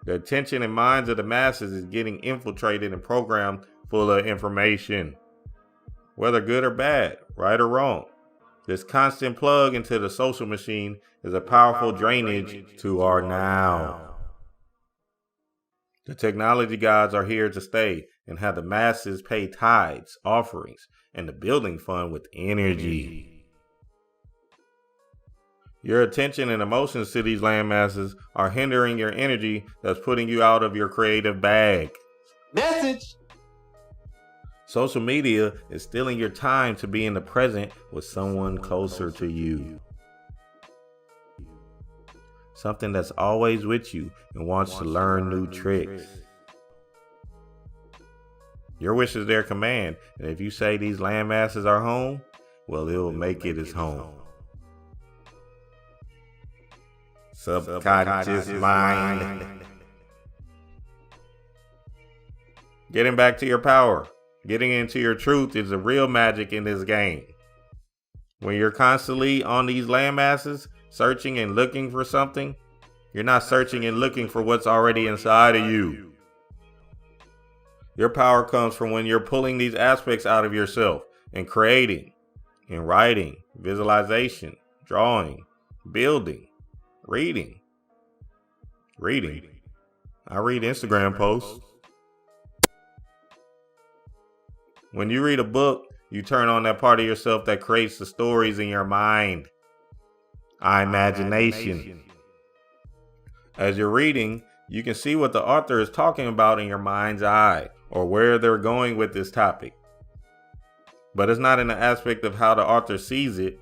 The attention and minds of the masses is getting infiltrated and programmed full of information, whether good or bad, right or wrong. This constant plug into the social machine is a powerful drainage to our now. The technology gods are here to stay and have the masses pay tithes, offerings, and the building fund with energy. Your attention and emotions to these land masses are hindering your energy that's putting you out of your creative bag. Message! Social media is stealing your time to be in the present with someone closer to you. Something that's always with you and wants to learn new tricks. Your wish is their command, and if you say these land masses are home, well, it will make it its home. Subconscious mind. Getting back to your power. Getting into your truth is the real magic in this game. When you're constantly on these land masses, searching and looking for something, you're not searching and looking for what's already inside of you. Your power comes from when you're pulling these aspects out of yourself and creating, and writing, visualization, drawing, building, reading. I read Instagram posts. When you read a book, you turn on that part of yourself that creates the stories in your mind. Imagination. As you're reading, you can see what the author is talking about in your mind's eye, or where they're going with this topic. But it's not in the aspect of how the author sees it.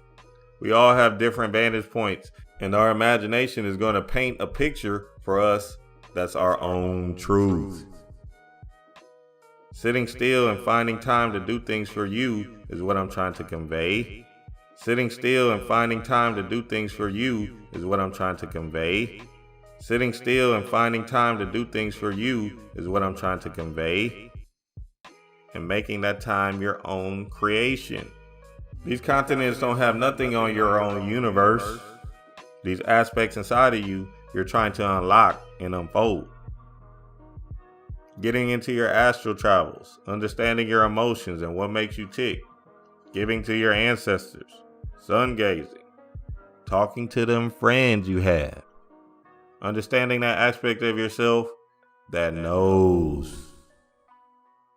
We all have different vantage points, and our imagination is going to paint a picture for us that's our own truth. Sitting still and finding time to do things for you is what I'm trying to convey. Sitting still and finding time to do things for you is what I'm trying to convey. Sitting still and finding time to do things for you is what I'm trying to convey. And making that time your own creation. These continents don't have nothing on your own universe. These aspects inside of you, you're trying to unlock and unfold. Getting into your astral travels, understanding your emotions and what makes you tick, giving to your ancestors, sun gazing, talking to them friends you have, understanding that aspect of yourself that knows.